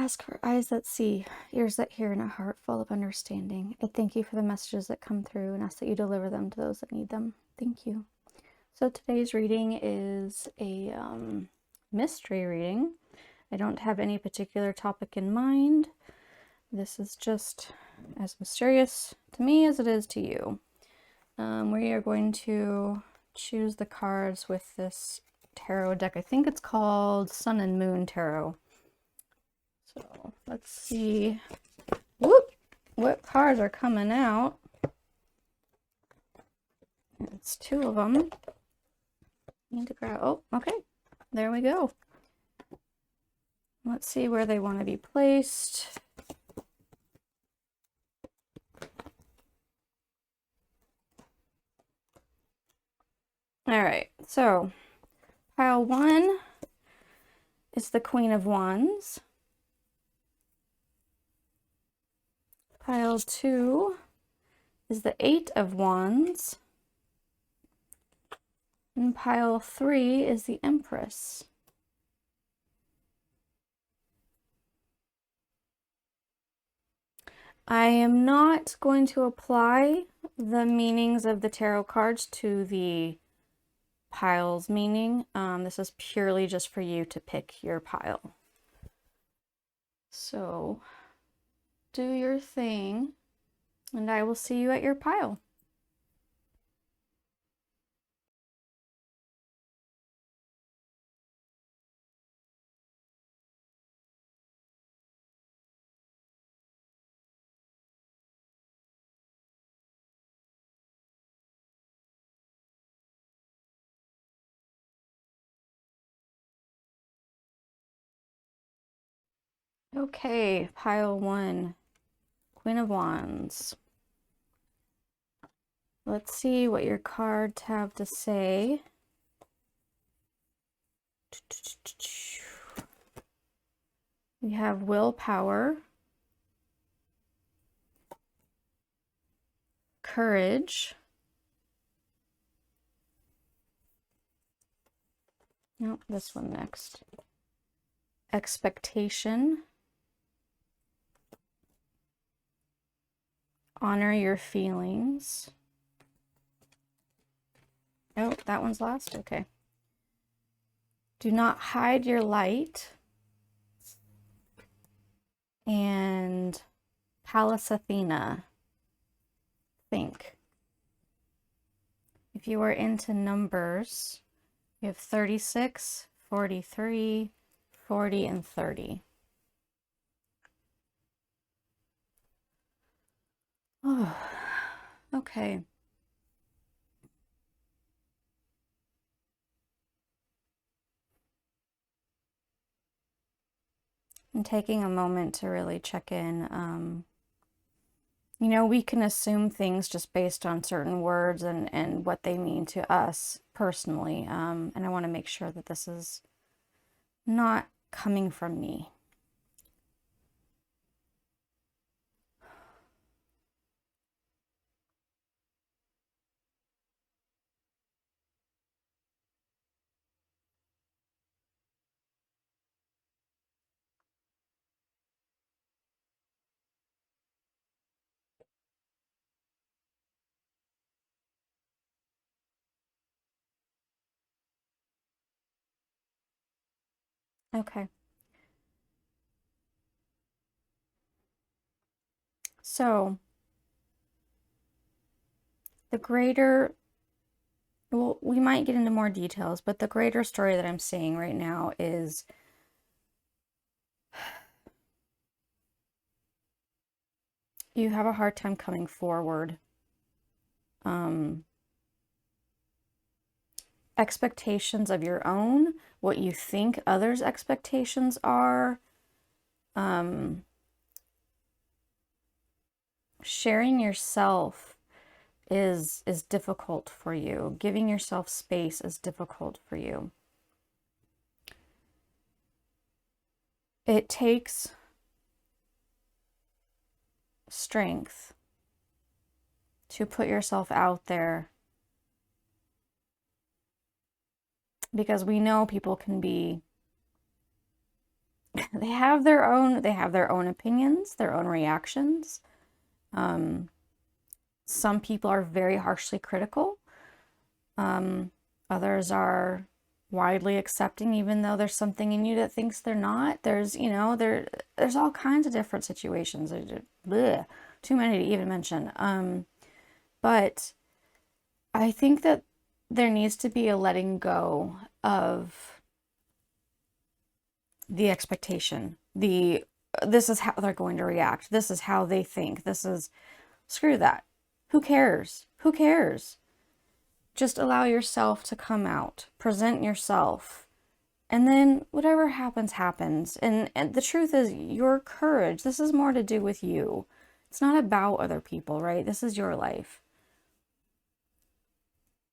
ask for eyes that see, ears that hear, and a heart full of understanding. I thank you for the messages that come through and ask that you deliver them to those that need them. Thank you. So today's reading is a mystery reading. I don't have any particular topic in mind. This is just as mysterious to me as it is to you. We are going to choose the cards with this tarot deck. I think it's called Sun and Moon Tarot. So let's see what cards are coming out. It's two of them. Need to grab, oh, okay, there we go. Let's see where they want to be placed. All right, so pile 1 is the Queen of Wands. Pile 2 is the 8 of Wands. And pile 3 is the Empress. I am not going to apply the meanings of the tarot cards to the pile's meaning. This is purely just for you to pick your pile. So do your thing, and I will see you at your pile. Okay, pile 1, Queen of Wands. Let's see what your cards have to say. We have willpower, courage, nope, this one next, expectation, honor your feelings. Oh, that one's last, okay. Do not hide your light, and Pallas Athena, think. If you are into numbers, you have 36, 43, 40, and 30. Oh, okay. And taking a moment to really check in. You know, we can assume things just based on certain words and what they mean to us personally. And I want to make sure that this is not coming from me. Okay. So the greater, well, we might get into more details, but the greater story that I'm seeing right now is you have a hard time coming forward. Expectations of your own, what you think others' expectations are, sharing yourself is difficult for you. Giving yourself space is difficult for you. It takes strength to put yourself out there, because we know people can be they have their own opinions, their own reactions. Some people are very harshly critical. Others are widely accepting, even though there's something in you that thinks they're not. There's, there's all kinds of different situations. Bleh, too many to even mention. But I think that there needs to be a letting go of the expectation. This is how they're going to react. This is how they think. Screw that. Who cares? Who cares? Just allow yourself to come out, present yourself, and then whatever happens, happens. And the truth is, your courage, this is more to do with you. It's not about other people, right? This is your life.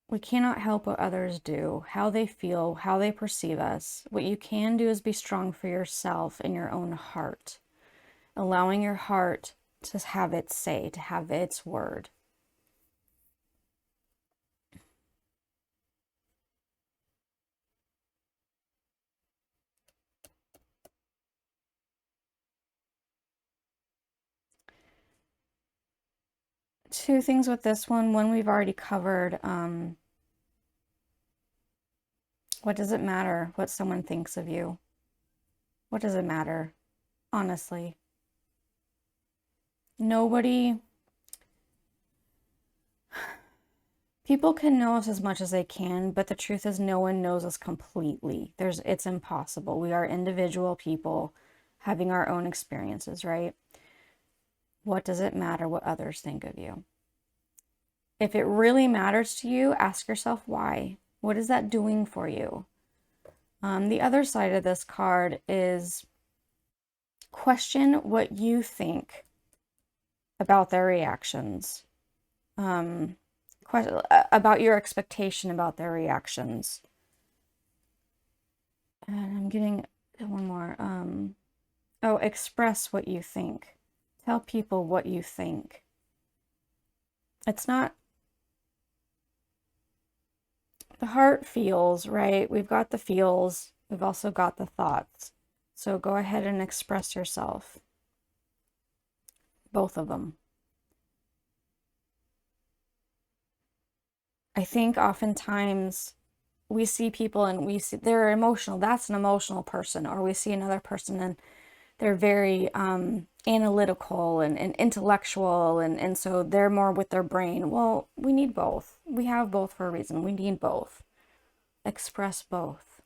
We cannot help what others do, how they feel, how they perceive us. What you can do is be strong for yourself in your own heart, allowing your heart to have its say, to have its word. Two things with this one. One we've already covered. What does it matter what someone thinks of you? What does it matter? Honestly. Nobody... People can know us as much as they can, but the truth is no one knows us completely. It's impossible. We are individual people having our own experiences, right? What does it matter what others think of you? If it really matters to you, ask yourself why. What is that doing for you? The other side of this card is question what you think about their reactions. About your expectation about their reactions. And I'm getting one more. Express what you think. Tell people what you think. It's not... The heart feels, right? We've got the feels. We've also got the thoughts. So go ahead and express yourself. Both of them. I think oftentimes we see people and we see they're emotional. That's an emotional person. Or we see another person and they're very analytical and intellectual. And so they're more with their brain. Well, we need both. We have both for a reason. We need both. Express both.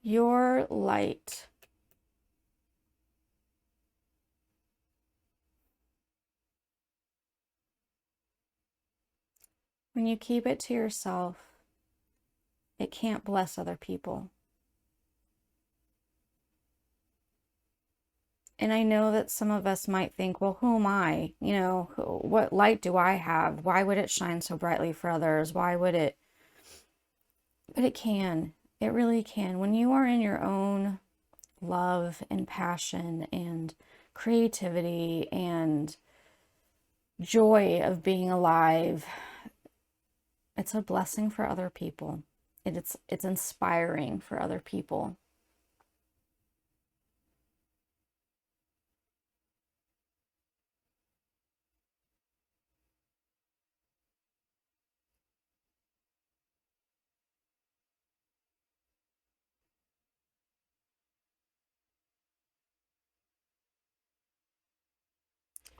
Your light. When you keep it to yourself, it can't bless other people. And I know that some of us might think, well, who am I? What light do I have? Why would it shine so brightly for others? Why would it? But it can. It really can. When you are in your own love and passion and creativity and joy of being alive, it's a blessing for other people. It's inspiring for other people.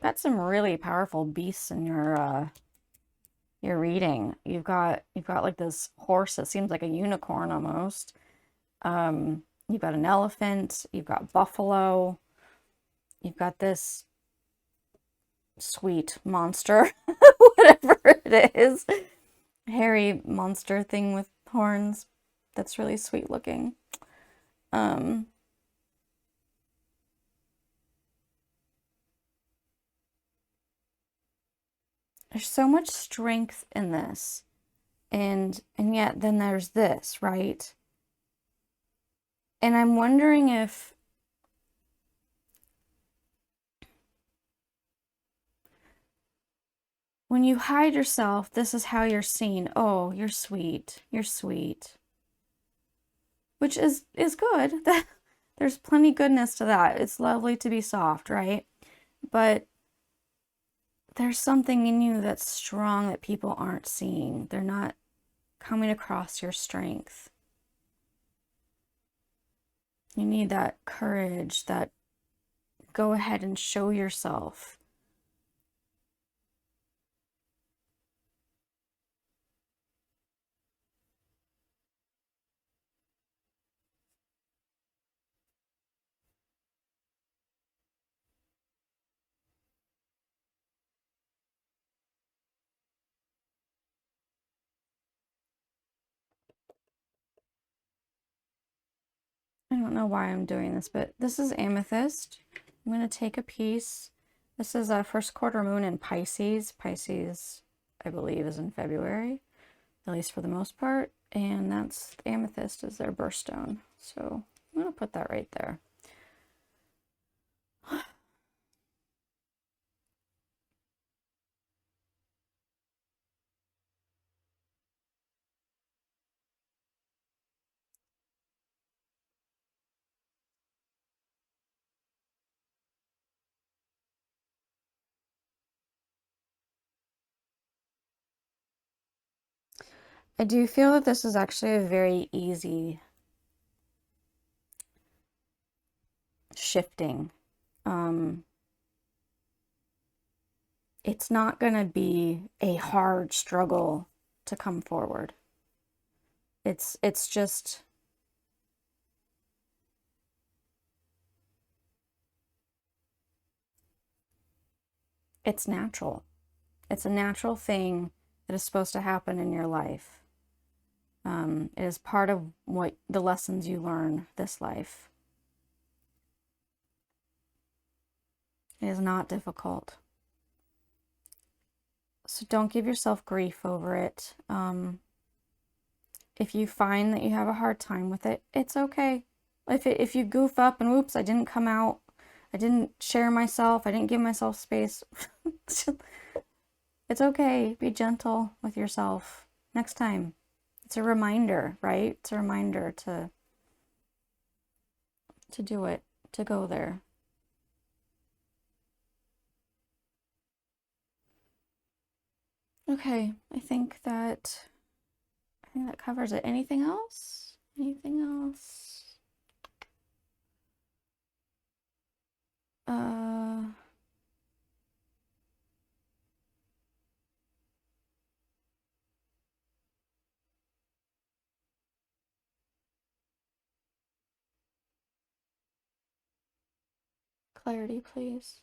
Got some really powerful beasts in your reading. You've got like this horse that seems like a unicorn almost. You've got an elephant, you've got buffalo, you've got this sweet monster, whatever it is, hairy monster thing with horns that's really sweet looking. There's so much strength in this. And yet then there's this, right? And I'm wondering if when you hide yourself, this is how you're seen. Oh, you're sweet. You're sweet. Which is good. There's plenty goodness to that. It's lovely to be soft, right? But there's something in you that's strong that people aren't seeing. They're not coming across your strength. You need that courage, that go ahead and show yourself. I don't know why I'm doing this, but this is amethyst. I'm going to take a piece. This is a first quarter moon in Pisces. Pisces, I believe, is in February, at least for the most part. And that's amethyst is their birthstone. So I'm going to put that right there. I do feel that this is actually a very easy shifting. It's not going to be a hard struggle to come forward. It's just it's natural. It's a natural thing that is supposed to happen in your life. It is part of what the lessons you learn this life. It is not difficult. So don't give yourself grief over it. If you find that you have a hard time with it, it's okay. If you goof up and whoops, I didn't come out, I didn't share myself, I didn't give myself space. It's okay. Be gentle with yourself next time. It's a reminder, right? It's a reminder to do it, to go there. Okay, I think that covers it. Anything else? Anything else? Clarity, please.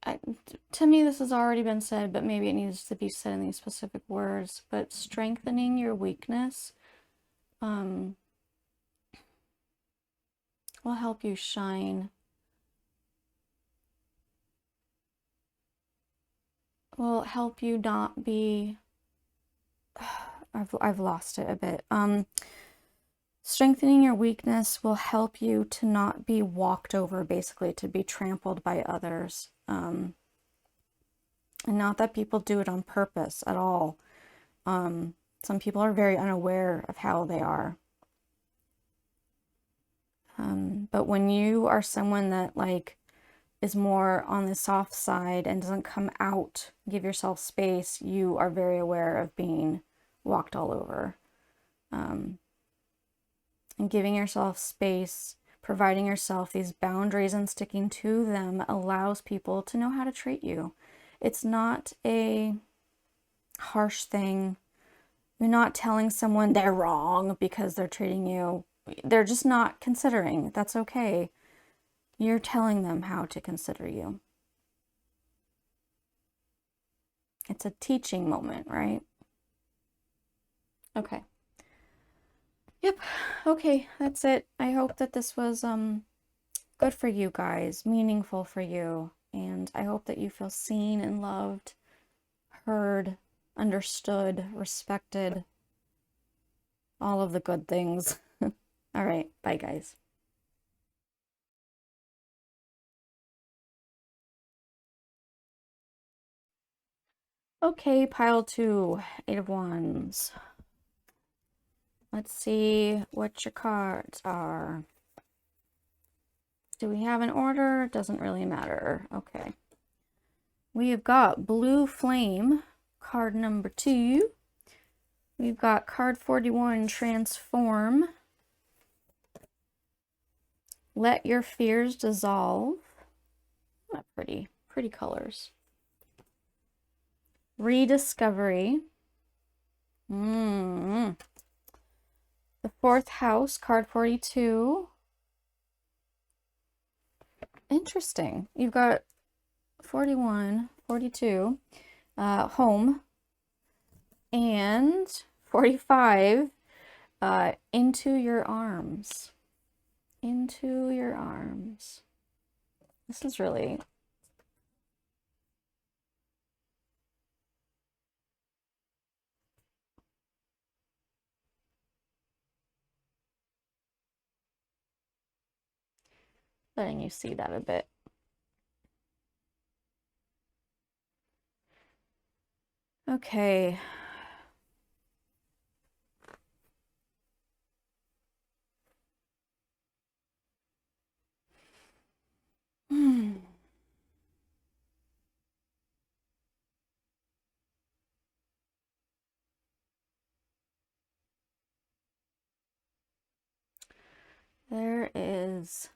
I, to me, this has already been said, but maybe it needs to be said in these specific words. But strengthening your weakness will help you shine. Will help you not be. I've lost it a bit. Strengthening your weakness will help you to not be walked over, basically, to be trampled by others. And not that people do it on purpose at all. Some people are very unaware of how they are. But when you are someone that like is more on the soft side and doesn't come out, give yourself space, you are very aware of being walked all over. And giving yourself space, providing yourself these boundaries and sticking to them allows people to know how to treat you. It's not a harsh thing. You're not telling someone they're wrong because they're treating you. They're just not considering. That's okay. You're telling them how to consider you. It's a teaching moment, right? Okay. Yep. Okay, that's it. I hope that this was good for you guys, meaningful for you, and I hope that you feel seen and loved, heard, understood, respected. all of the good things. All right, bye guys. Okay, pile 2, 8 of Wands. Let's see what your cards are. Do we have an order? It doesn't really matter. Okay. We have got Blue Flame, card number 2. We've got card 41, Transform. Let your fears dissolve. Not pretty. Pretty colors. Rediscovery. The 4th house, card 42. Interesting. You've got 41, 42, home, and 45, into your arms. Into your arms. This is really... letting you see that a bit. Okay. There is...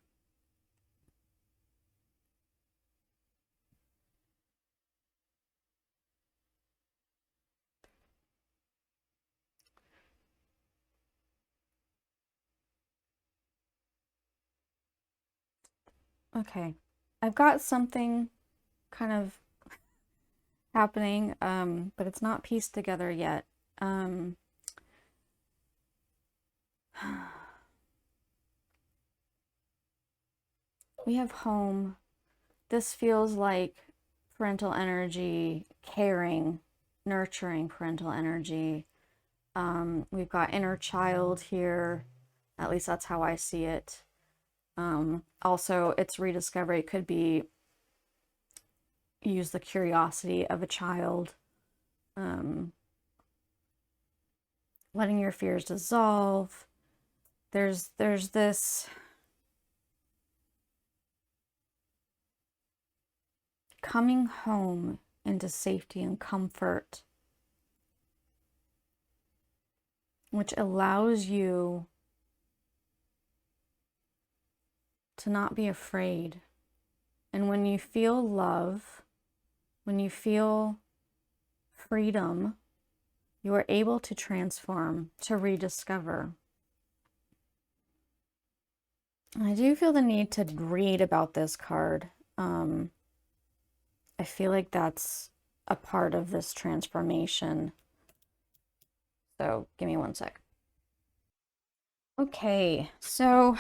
Okay. I've got something kind of happening, but it's not pieced together yet. We have home. This feels like parental energy, caring, nurturing parental energy. We've got inner child here. At least that's how I see it. Also, it's rediscovery. It could be use the curiosity of a child. Letting your fears dissolve. There's this coming home into safety and comfort, which allows you to not be afraid. And when you feel love, when you feel freedom, you are able to transform, to rediscover. I do feel the need to read about this card. I feel like that's a part of this transformation. So give me one sec. Okay, so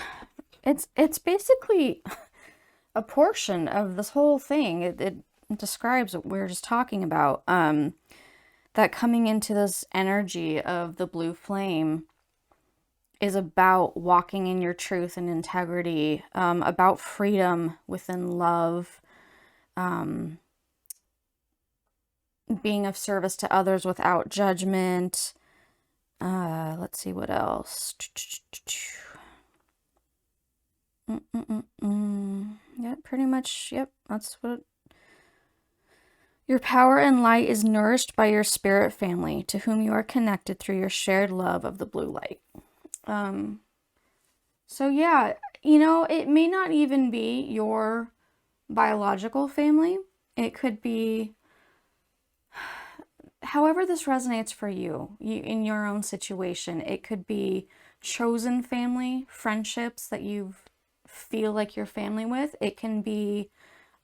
it's basically a portion of this whole thing. It describes what we were just talking about. That coming into this energy of the blue flame is about walking in your truth and integrity, about freedom within love, being of service to others without judgment. Let's see what else. Yeah, pretty much. Yep, that's what. Your power and light is nourished by your spirit family, to whom you are connected through your shared love of the blue light. So yeah, you know, it may not even be your biological family. It could be however this resonates for you, in your own situation. It could be chosen family, friendships that you feel like you're family with. It can be,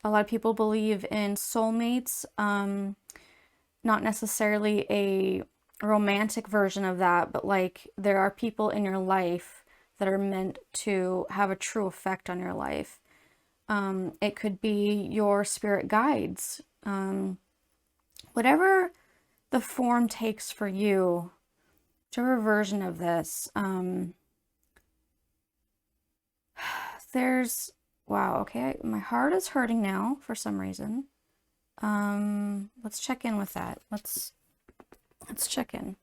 a lot of people believe in soulmates, not necessarily a romantic version of that, but like there are people in your life that are meant to have a true effect on your life. It could be your spirit guides. Whatever the form takes for you, whichever version of this. There's, wow, okay, my heart is hurting now for some reason. Let's check in with that. Let's check in.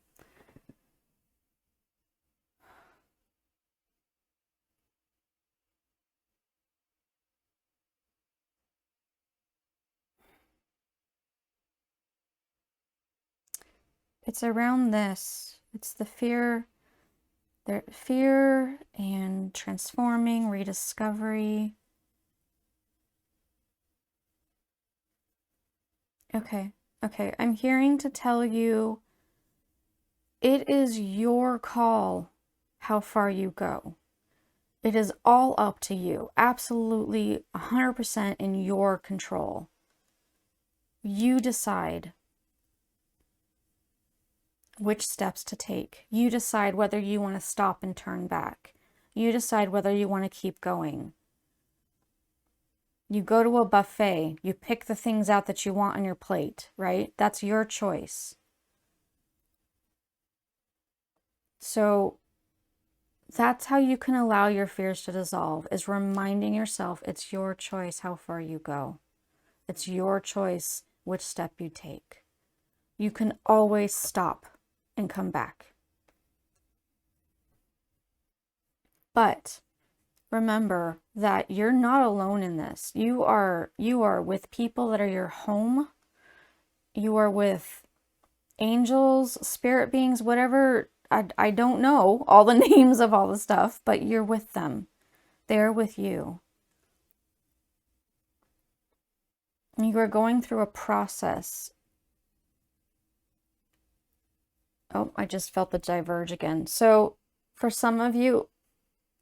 It's around this. It's the fear and transforming, rediscovery. Okay, okay. I'm hearing to tell you it is your call how far you go. It is all up to you. Absolutely 100% in your control. You decide which steps to take. You decide whether you want to stop and turn back. You decide whether you want to keep going. You go to a buffet, you pick the things out that you want on your plate, right? That's your choice. So that's how you can allow your fears to dissolve, is reminding yourself it's your choice how far you go. It's your choice which step you take. You can always stop and come back. But remember that you're not alone in this. You are with people that are your home. You are with angels, spirit beings, whatever. I don't know all the names of all the stuff, but you're with them. They're with you. You are going through a process. Oh, I just felt the diverge again. So for some of you,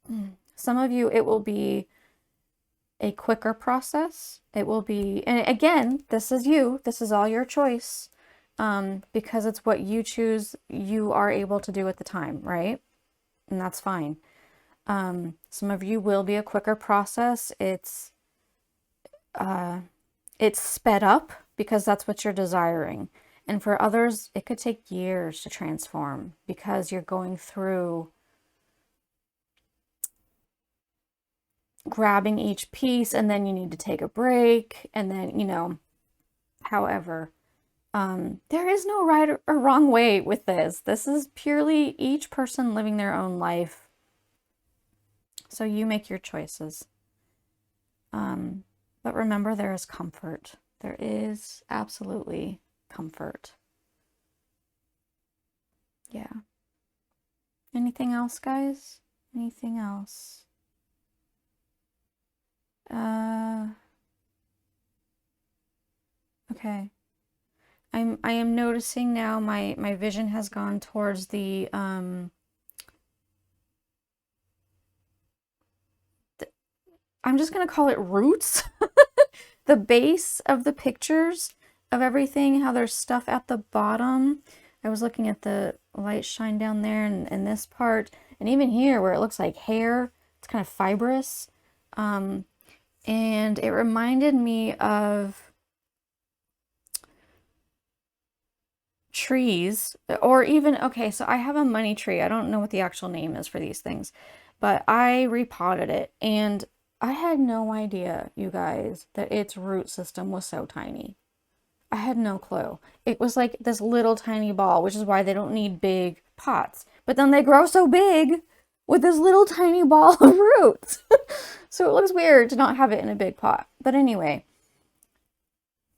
it will be a quicker process. It will be, and again, this is you. This is all your choice. Because it's what you choose, you are able to do at the time, right? And that's fine. Some of you will be a quicker process. It's sped up because that's what you're desiring. And for others, it could take years to transform because you're going through grabbing each piece and then you need to take a break and then, however, there is no right or wrong way with this. This is purely each person living their own life. So you make your choices. But remember, there is comfort. There is absolutely comfort. Yeah. Anything else, guys? Anything else? Okay. I am noticing now my vision has gone towards the I'm just gonna call it roots. The base of the pictures of everything, how there's stuff at the bottom. I was looking at the light shine down there and this part, and even here where it looks like hair, it's kind of fibrous. And it reminded me of trees, or even, okay, so I have a money tree. I don't know what the actual name is for these things, but I repotted it, and I had no idea, you guys, that its root system was so tiny. I had no clue. It was like this little tiny ball, which is why they don't need big pots. But then they grow so big with this little tiny ball of roots. So it looks weird to not have it in a big pot. But anyway,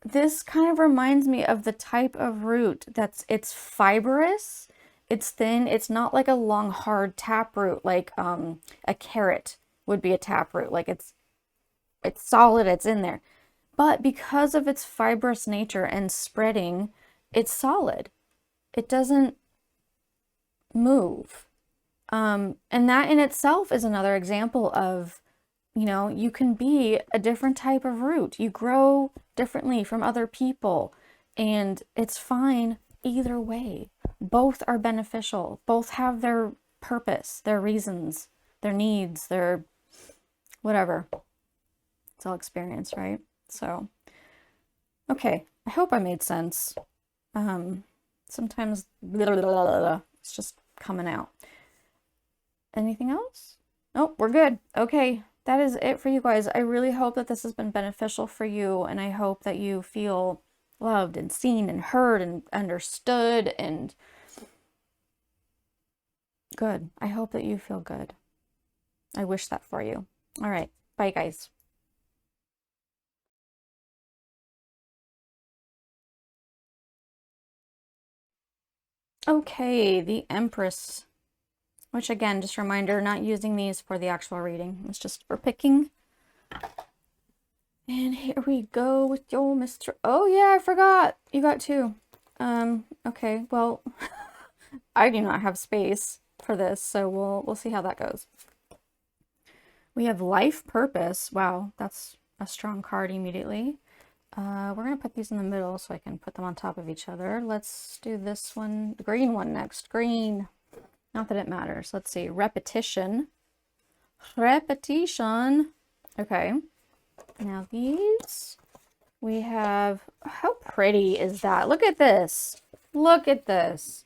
this kind of reminds me of the type of root it's fibrous, it's thin, it's not like a long hard taproot like a carrot would be a taproot. Like it's solid, it's in there. But because of its fibrous nature and spreading, it's solid. It doesn't move. And that in itself is another example of, you can be a different type of root. You grow differently from other people, and it's fine either way. Both are beneficial. Both have their purpose, their reasons, their needs, their whatever. It's all experience, right? So, okay. I hope I made sense. Sometimes it's just coming out. Anything else? Oh, we're good. Okay, that is it for you guys. I really hope that this has been beneficial for you, and I hope that you feel loved and seen and heard and understood and good. I hope that you feel good. I wish that for you. All right. Bye, guys. Okay, the Empress, which again, just a reminder, not using these for the actual reading. It's just for picking. And here we go with your Mr. Oh yeah, I forgot. You got two. Okay, well, I do not have space for this, so we'll see how that goes. We have Life Purpose. Wow, that's a strong card immediately. We're going to put these in the middle so I can put them on top of each other. Let's do this one, the green one next. Green. Not that it matters. Let's see. Repetition. Repetition. Okay. Now these, we have, how pretty is that? Look at this. Look at this.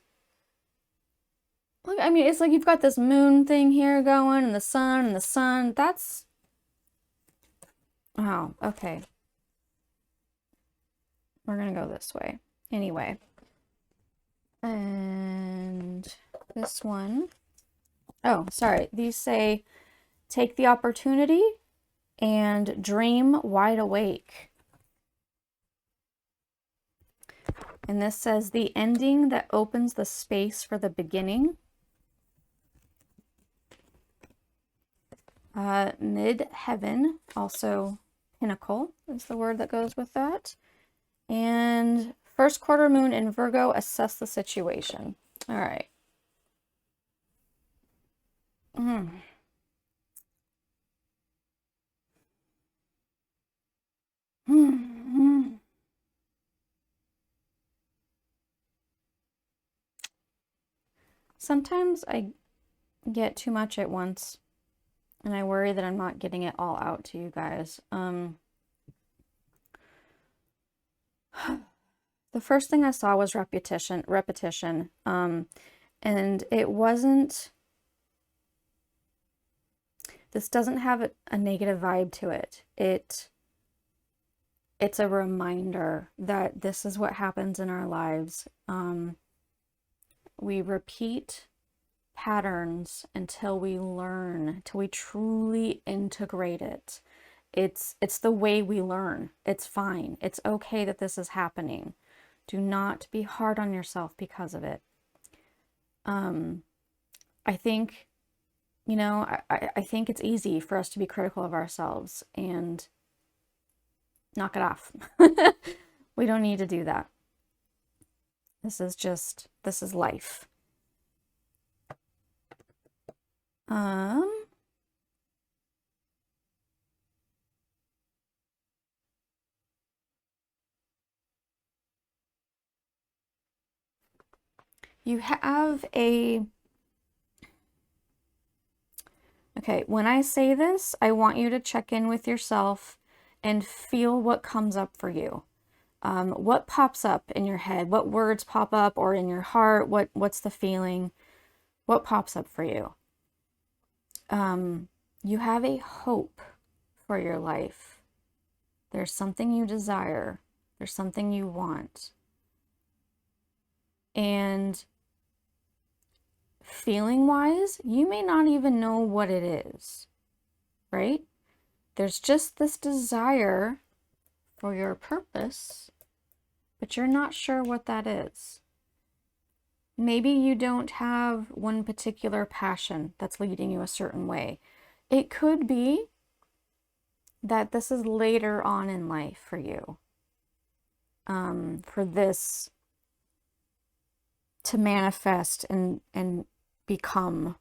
Look, I mean, it's like you've got this moon thing here going and the sun. That's, oh, okay. We're going to go this way. Anyway. And this one. Oh, sorry. These say, take the opportunity and dream wide awake. And this says, the ending that opens the space for the beginning. Mid-heaven, also pinnacle is the word that goes with that. And first quarter moon in Virgo, assess the situation. All right. Sometimes I get too much at once, and I worry that I'm not getting it all out to you guys. The first thing I saw was repetition, and it wasn't, this doesn't have a negative vibe to it. It's a reminder that this is what happens in our lives. We repeat patterns until we learn, till we truly integrate it. It's the way we learn. It's fine. It's okay that this is happening. Do not be hard on yourself because of it. I think, you know, I think it's easy for us to be critical of ourselves and knock it off. We don't need to do that. This is life. You have a, okay, when I say this, I want you to check in with yourself and feel what comes up for you. What pops up in your head? What words pop up, or in your heart? What's the feeling? What pops up for you? You have a hope for your life. There's something you desire. There's something you want. And feeling wise, you may not even know what it is, right? There's just this desire for your purpose, but you're not sure what that is. Maybe you don't have one particular passion that's leading you a certain way. It could be that this is later on in life for you, for this to manifest and become.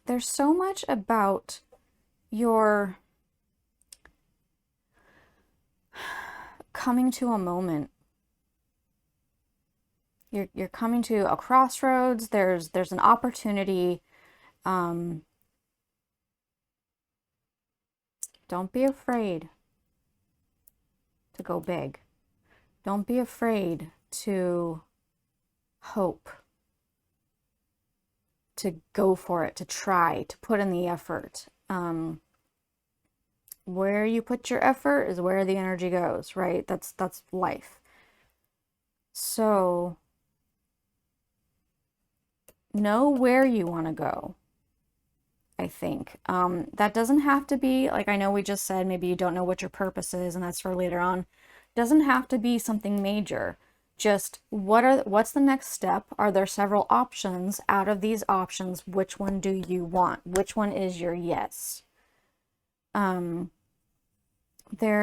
There's so much about your coming to a moment. you're coming to a crossroads. There's an opportunity. Don't be afraid to go big. Don't be afraid to hope, to go for it, to try, to put in the effort. Where you put your effort is where the energy goes, right? That's life. So know where you want to go, I think. That doesn't have to be, like I know we just said, maybe you don't know what your purpose is, and that's for later on. Doesn't have to be something major. Just what's the next step? Are there several options? Out of these options, which one do you want? Which one is your yes? There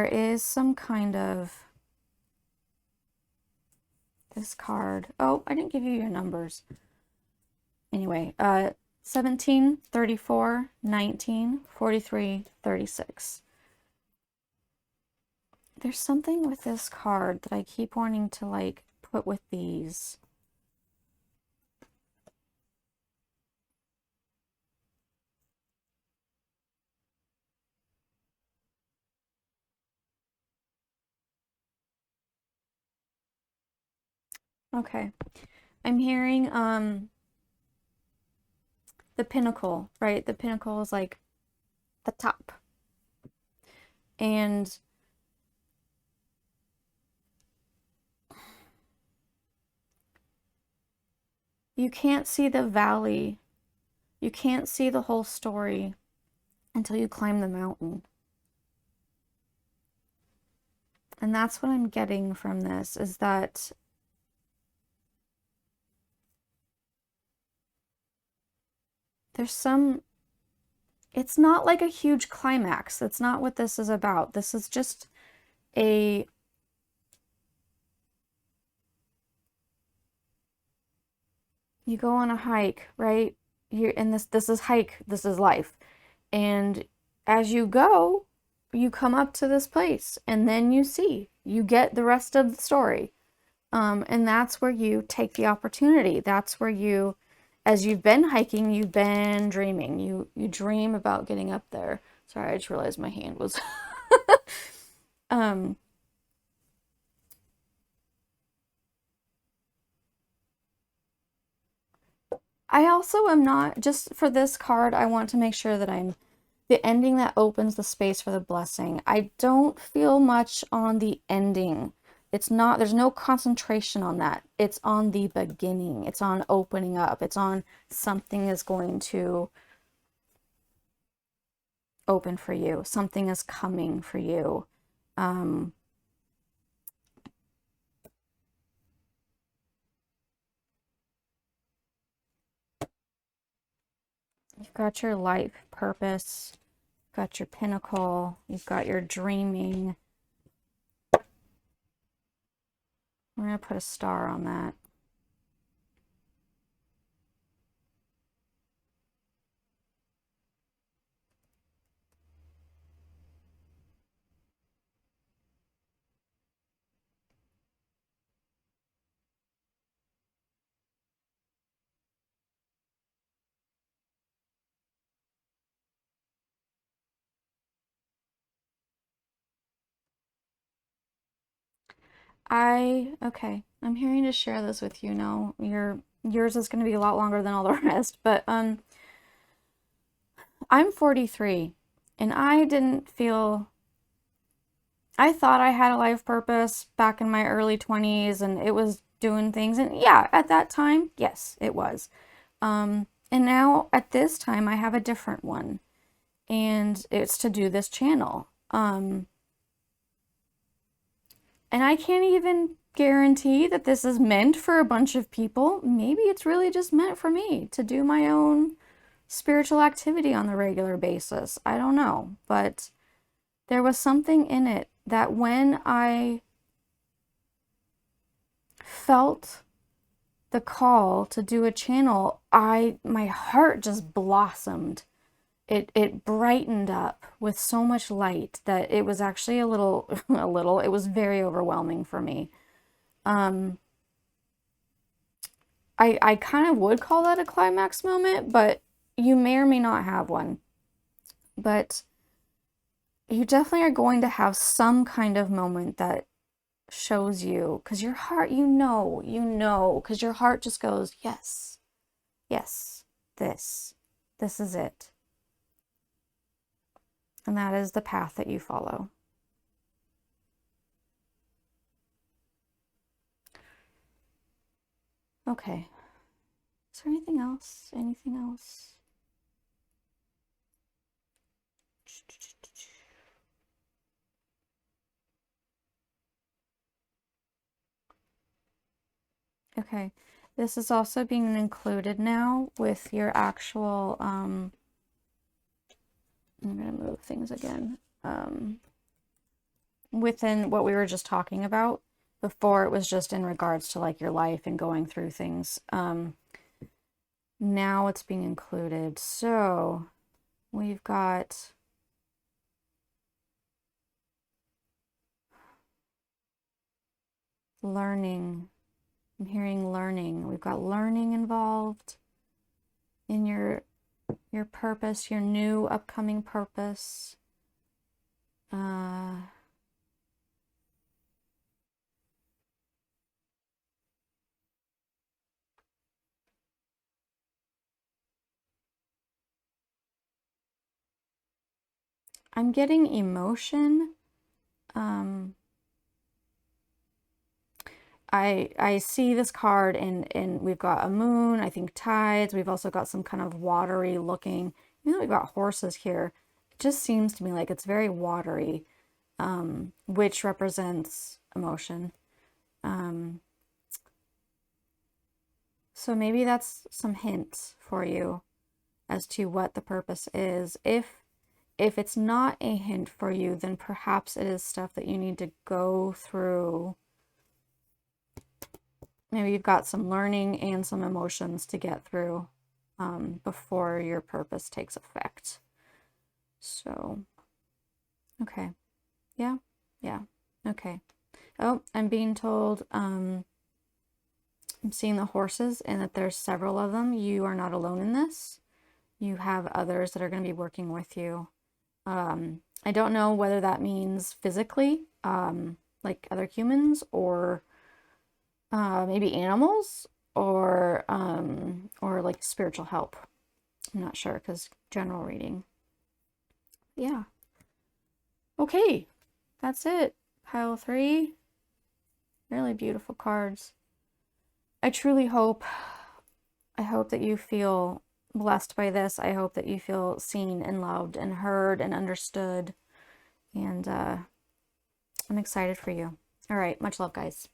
is some kind of this card. Oh, I didn't give you your numbers. Anyway, 17, 34, 19, 43, 36. There's something with this card that I keep wanting to like put with these. Okay. I'm hearing the pinnacle, right? The pinnacle is like the top. And you can't see the valley. You can't see the whole story until you climb the mountain. And that's what I'm getting from this, is that there's some, it's not like a huge climax. That's not what this is about. This is just a, you go on a hike, right? You're in this is hike, this is life. And as you go, you come up to this place, and then you get the rest of the story. And that's where you take the opportunity. That's where you, as you've been hiking, you've been dreaming. You dream about getting up there. Sorry, I just realized my hand was I also am not, just for this card, I want to make sure that I'm the ending that opens the space for the blessing. I don't feel much on the ending. It's not, there's no concentration on that. It's on the beginning. It's on opening up. It's on something is going to open for you. Something is coming for you. You've got your life purpose, you've got your pinnacle, you've got your dreaming. We're going to put a star on that. Okay, I'm hearing to share this with you now. Yours is going to be a lot longer than all the rest, but I'm 43, and I thought I had a life purpose back in my early 20s, and it was doing things, and yeah, at that time, yes, it was. And now at this time, I have a different one, and it's to do this channel. And I can't even guarantee that this is meant for a bunch of people. Maybe it's really just meant for me to do my own spiritual activity on the regular basis. I don't know. But there was something in it that when I felt the call to do a channel, my heart just blossomed. It brightened up with so much light that it was actually a little, it was very overwhelming for me. I kind of would call that a climax moment, but you may or may not have one. But you definitely are going to have some kind of moment that shows you, because your heart, because your heart just goes, yes, yes, this is it. And that is the path that you follow. Okay. Is there anything else? Anything else? Okay. This is also being included now with your actual, I'm going to move things again. Within what we were just talking about before, it was just in regards to like your life and going through things. Now it's being included. So we've got learning. I'm hearing learning. We've got learning involved in your purpose, your new upcoming purpose. I'm getting emotion. I see this card and we've got a moon, I think tides, we've also got some kind of watery looking, we've got horses here. It just seems to me like it's very watery, which represents emotion. So maybe that's some hints for you as to what the purpose is. If it's not a hint for you, then perhaps it is stuff that you need to go through. Maybe you've got some learning and some emotions to get through before your purpose takes effect. So, okay. Yeah, yeah, okay. Oh, I'm being told, I'm seeing the horses and that there's several of them. You are not alone in this. You have others that are going to be working with you. I don't know whether that means physically, like other humans, or maybe animals, or like spiritual help. I'm not sure because general reading. Yeah. Okay, that's it. Pile 3. Really beautiful cards. I truly hope, I hope that you feel blessed by this. I hope that you feel seen and loved and heard and understood. And I'm excited for you. All right, much love, guys.